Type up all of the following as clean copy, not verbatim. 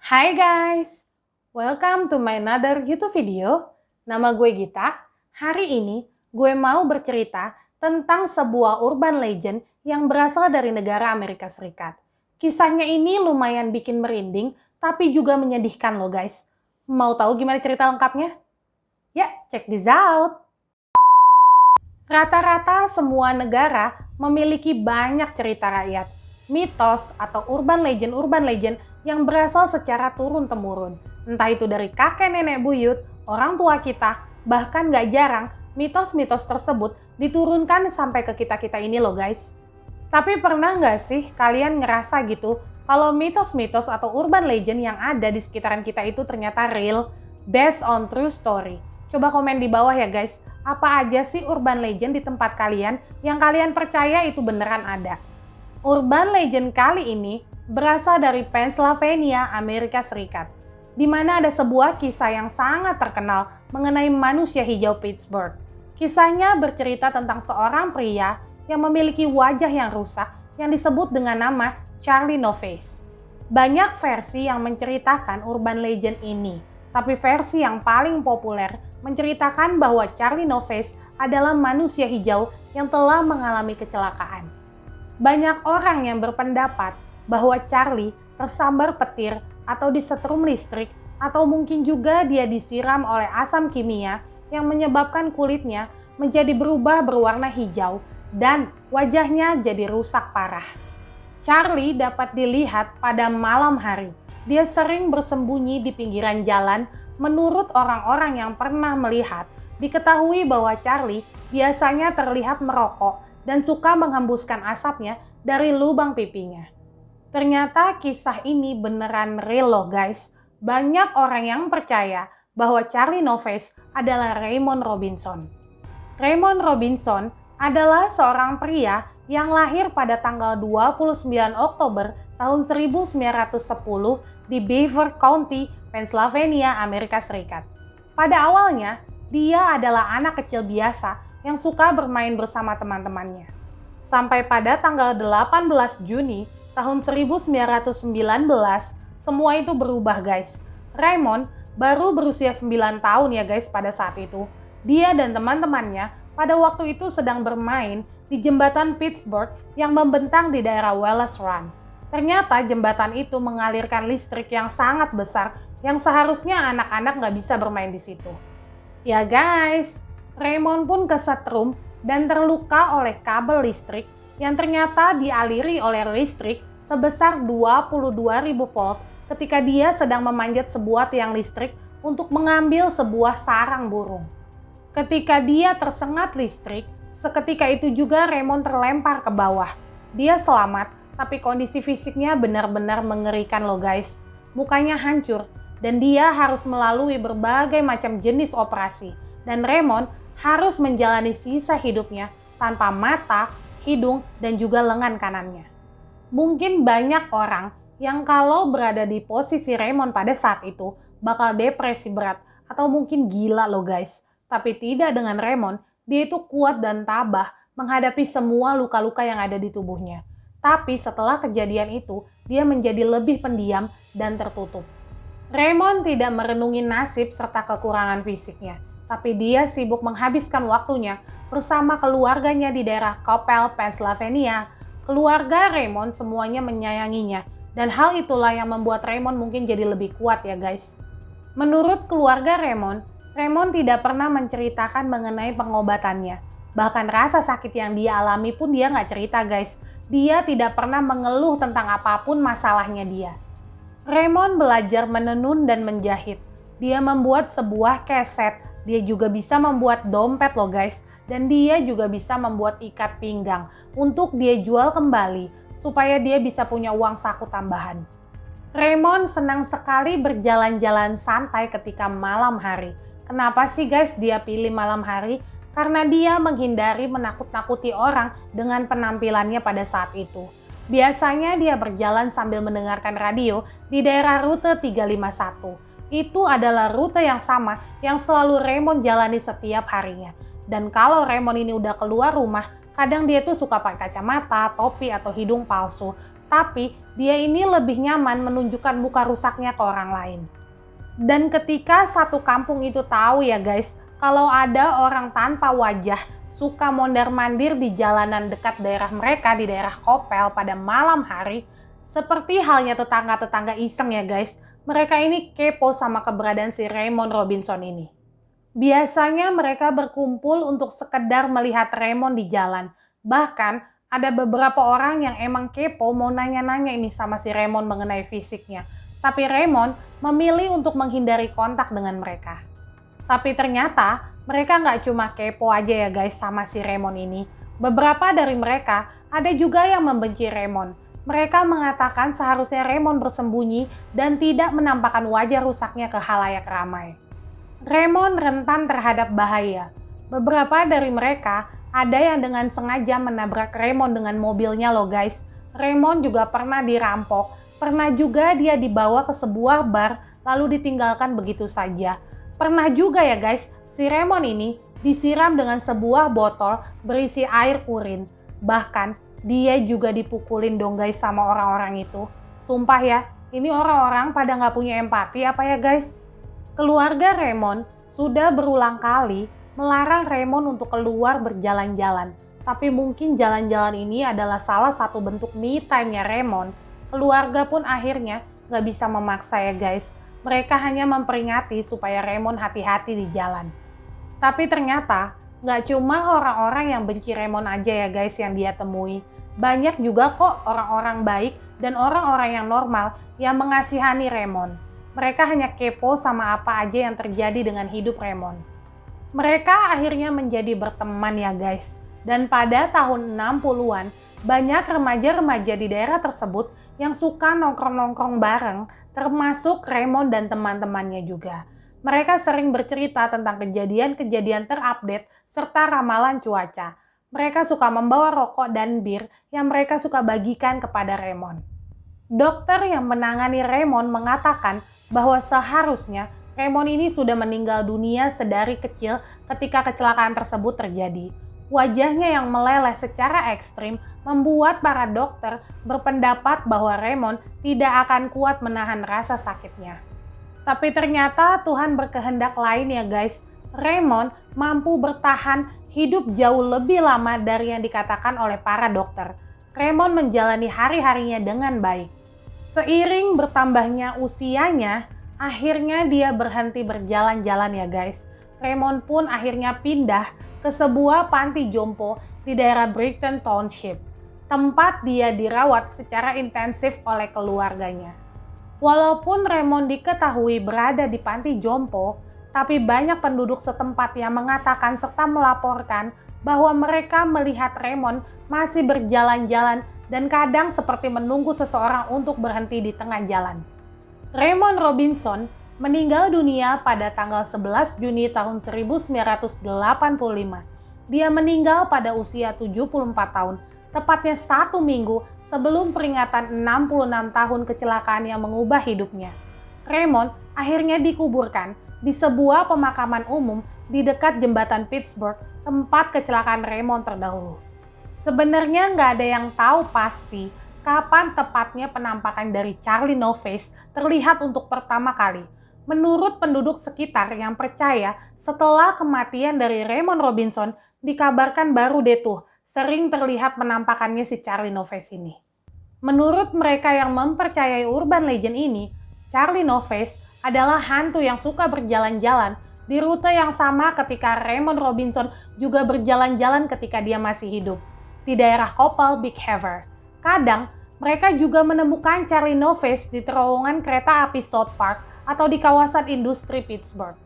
Hai guys, welcome to my another YouTube video. Nama gue Gita. Hari ini gue mau bercerita tentang sebuah urban legend yang berasal dari negara Amerika Serikat. Kisahnya ini lumayan bikin merinding, tapi juga menyedihkan loh guys. Mau tahu gimana cerita lengkapnya? Ya, check this out! Rata-rata semua negara memiliki banyak cerita rakyat, mitos atau urban legend yang berasal secara turun-temurun. Entah itu dari kakek nenek buyut, orang tua kita, bahkan gak jarang mitos-mitos tersebut diturunkan sampai ke kita-kita ini loh guys. Tapi pernah gak sih kalian ngerasa gitu kalau mitos-mitos atau urban legend yang ada di sekitaran kita itu ternyata real, based on true story? Coba komen di bawah ya guys, apa aja sih urban legend di tempat kalian yang kalian percaya itu beneran ada? Urban legend kali ini berasal dari Pennsylvania, Amerika Serikat, di mana ada sebuah kisah yang sangat terkenal mengenai manusia hijau Pittsburgh. Kisahnya bercerita tentang seorang pria yang memiliki wajah yang rusak yang disebut dengan nama Charlie No Face. Banyak versi yang menceritakan urban legend ini, tapi versi yang paling populer menceritakan bahwa Charlie No Face adalah manusia hijau yang telah mengalami kecelakaan. Banyak orang yang berpendapat bahwa Charlie tersambar petir atau disetrum listrik atau mungkin juga dia disiram oleh asam kimia yang menyebabkan kulitnya menjadi berubah berwarna hijau dan wajahnya jadi rusak parah. Charlie dapat dilihat pada malam hari. Dia sering bersembunyi di pinggiran jalan. Menurut orang-orang yang pernah melihat, diketahui bahwa Charlie biasanya terlihat merokok dan suka menghembuskan asapnya dari lubang pipinya. Ternyata kisah ini beneran real loh guys. Banyak orang yang percaya bahwa Charlie No Face adalah Raymond Robinson. Raymond Robinson adalah seorang pria yang lahir pada tanggal 29 Oktober tahun 1910 di Beaver County, Pennsylvania, Amerika Serikat. Pada awalnya, dia adalah anak kecil biasa yang suka bermain bersama teman-temannya. Sampai pada tanggal 18 Juni tahun 1919, semua itu berubah guys. Raymond baru berusia 9 tahun ya guys pada saat itu. Dia dan teman-temannya pada waktu itu sedang bermain di jembatan Pittsburgh yang membentang di daerah Wallace Run. Ternyata jembatan itu mengalirkan listrik yang sangat besar yang seharusnya anak-anak nggak bisa bermain di situ. Ya guys, Raymond pun kesetrum dan terluka oleh kabel listrik yang ternyata dialiri oleh listrik sebesar 22.000 volt ketika dia sedang memanjat sebuah tiang listrik untuk mengambil sebuah sarang burung. Ketika dia tersengat listrik, seketika itu juga Raymond terlempar ke bawah. Dia selamat, tapi kondisi fisiknya benar-benar mengerikan loh guys. Mukanya hancur dan dia harus melalui berbagai macam jenis operasi. Dan Raymond harus menjalani sisa hidupnya tanpa mata, hidung, dan juga lengan kanannya. Mungkin banyak orang yang kalau berada di posisi Raymond pada saat itu bakal depresi berat atau mungkin gila loh guys. Tapi tidak dengan Raymond, dia itu kuat dan tabah menghadapi semua luka-luka yang ada di tubuhnya. Tapi setelah kejadian itu, dia menjadi lebih pendiam dan tertutup. Raymond tidak merenungi nasib serta kekurangan fisiknya, tapi dia sibuk menghabiskan waktunya bersama keluarganya di daerah Coppell, Pennsylvania. Keluarga Raymond semuanya menyayanginya, dan hal itulah yang membuat Raymond mungkin jadi lebih kuat ya guys. Menurut keluarga Raymond, Raymond tidak pernah menceritakan mengenai pengobatannya. Bahkan rasa sakit yang dia alami pun dia nggak cerita guys. Dia tidak pernah mengeluh tentang apapun masalahnya dia. Raymond belajar menenun dan menjahit. Dia membuat sebuah keset. Dia juga bisa membuat dompet loh guys. Dan dia juga bisa membuat ikat pinggang untuk dia jual kembali supaya dia bisa punya uang saku tambahan. Raymond senang sekali berjalan-jalan santai ketika malam hari. Kenapa sih guys dia pilih malam hari? Karena dia menghindari menakut-nakuti orang dengan penampilannya pada saat itu. Biasanya dia berjalan sambil mendengarkan radio di daerah rute 351. Itu adalah rute yang sama yang selalu Raymond jalani setiap harinya. Dan kalau Raymond ini udah keluar rumah, kadang dia tuh suka pakai kacamata, topi, atau hidung palsu. tapi dia ini lebih nyaman menunjukkan muka rusaknya ke orang lain. Dan ketika satu kampung itu tahu ya guys, kalau ada orang tanpa wajah suka mondar-mandir di jalanan dekat daerah mereka di daerah Kopel pada malam hari, seperti halnya tetangga-tetangga iseng ya guys, mereka ini kepo sama keberadaan si Raymond Robinson ini. Biasanya mereka berkumpul untuk sekedar melihat Raymond di jalan. Bahkan ada beberapa orang yang emang kepo mau nanya-nanya ini sama si Raymond mengenai fisiknya. Tapi Raymond memilih untuk menghindari kontak dengan mereka. Tapi ternyata mereka nggak cuma kepo aja ya guys sama si Raymond ini. Beberapa dari mereka ada juga yang membenci Raymond. Mereka mengatakan seharusnya Raymond bersembunyi dan tidak menampakkan wajah rusaknya ke khalayak ramai. Raymond rentan terhadap bahaya. Beberapa dari mereka ada yang dengan sengaja menabrak Raymond dengan mobilnya loh guys. Raymond juga pernah dirampok, pernah juga dia dibawa ke sebuah bar lalu ditinggalkan begitu saja. Pernah juga ya guys, si Raymond ini disiram dengan sebuah botol berisi air urin. Bahkan dia juga dipukulin dong guys sama orang-orang itu. Sumpah ya, ini orang-orang pada nggak punya empati apa ya guys? Keluarga Raymond sudah berulang kali melarang Raymond untuk keluar berjalan-jalan. Tapi mungkin jalan-jalan ini adalah salah satu bentuk me time-nya Raymond. Keluarga pun akhirnya nggak bisa memaksa ya guys. Mereka hanya memperingati supaya Raymond hati-hati di jalan. Tapi ternyata nggak cuma orang-orang yang benci Raymond aja ya guys yang dia temui. Banyak juga kok orang-orang baik dan orang-orang yang normal yang mengasihani Raymond. Mereka hanya kepo sama apa aja yang terjadi dengan hidup Raymond. Mereka akhirnya menjadi berteman ya guys. Dan pada tahun 60-an, banyak remaja-remaja di daerah tersebut yang suka nongkrong-nongkrong bareng, termasuk Raymond dan teman-temannya juga. Mereka sering bercerita tentang kejadian-kejadian terupdate serta ramalan cuaca. Mereka suka membawa rokok dan bir yang mereka suka bagikan kepada Raymond. Dokter yang menangani Raymond mengatakan bahwa seharusnya Raymond ini sudah meninggal dunia sedari kecil ketika kecelakaan tersebut terjadi. Wajahnya yang meleleh secara ekstrim membuat para dokter berpendapat bahwa Raymond tidak akan kuat menahan rasa sakitnya. Tapi ternyata Tuhan berkehendak lain ya guys. Raymond mampu bertahan hidup jauh lebih lama dari yang dikatakan oleh para dokter. Raymond menjalani hari-harinya dengan baik. Seiring bertambahnya usianya, akhirnya dia berhenti berjalan-jalan ya guys. Raymond pun akhirnya pindah ke sebuah panti jompo di daerah Brighton Township, tempat dia dirawat secara intensif oleh keluarganya. Walaupun Raymond diketahui berada di panti jompo, tapi banyak penduduk setempat yang mengatakan serta melaporkan bahwa mereka melihat Raymond masih berjalan-jalan dan kadang seperti menunggu seseorang untuk berhenti di tengah jalan. Raymond Robinson meninggal dunia pada tanggal 11 Juni tahun 1985. Dia meninggal pada usia 74 tahun, tepatnya 1 minggu sebelum peringatan 66 tahun kecelakaan yang mengubah hidupnya. Raymond akhirnya dikuburkan di sebuah pemakaman umum di dekat jembatan Pittsburgh, tempat kecelakaan Raymond terdahulu. Sebenarnya nggak ada yang tahu pasti kapan tepatnya penampakan dari Charlie No Face terlihat untuk pertama kali. Menurut penduduk sekitar yang percaya, setelah kematian dari Raymond Robinson, dikabarkan baru deh tuh sering terlihat penampakannya si Charlie No Face ini. Menurut mereka yang mempercayai urban legend ini, Charlie No Face adalah hantu yang suka berjalan-jalan di rute yang sama ketika Raymond Robinson juga berjalan-jalan ketika dia masih hidup, di daerah Coppell, Big Beaver. Kadang, mereka juga menemukan Charlie No Face di terowongan kereta api South Park atau di kawasan industri Pittsburgh.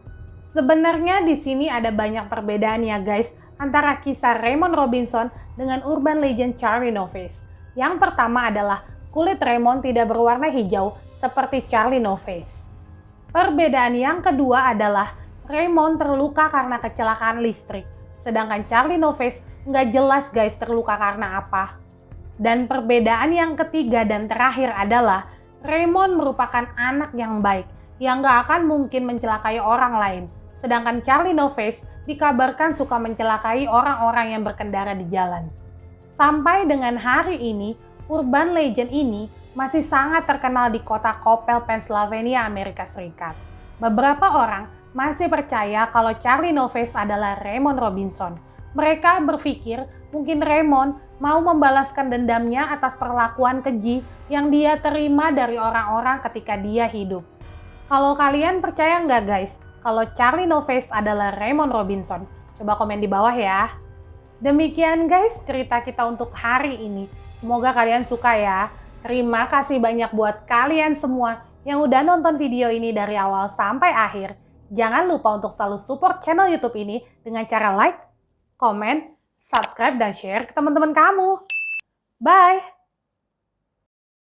Sebenarnya di sini ada banyak perbedaan ya guys antara kisah Raymond Robinson dengan urban legend Charlie No Face. Yang pertama adalah kulit Raymond tidak berwarna hijau seperti Charlie No Face. Perbedaan yang kedua adalah Raymond terluka karena kecelakaan listrik, sedangkan Charlie No Face nggak jelas guys terluka karena apa. Dan perbedaan yang ketiga dan terakhir adalah Raymond merupakan anak yang baik, yang nggak akan mungkin mencelakai orang lain. Sedangkan Charlie No Face dikabarkan suka mencelakai orang-orang yang berkendara di jalan. Sampai dengan hari ini, urban legend ini masih sangat terkenal di kota Coppell, Pennsylvania, Amerika Serikat. Beberapa orang masih percaya kalau Charlie No Face adalah Raymond Robinson. Mereka berpikir mungkin Raymond mau membalaskan dendamnya atas perlakuan keji yang dia terima dari orang-orang ketika dia hidup. Kalau kalian percaya nggak guys, kalau Charlie No Face adalah Raymond Robinson? Coba komen di bawah ya. Demikian guys cerita kita untuk hari ini. Semoga kalian suka ya. Terima kasih banyak buat kalian semua yang udah nonton video ini dari awal sampai akhir. Jangan lupa untuk selalu support channel YouTube ini dengan cara like, komen, subscribe, dan share ke teman-teman kamu. Bye!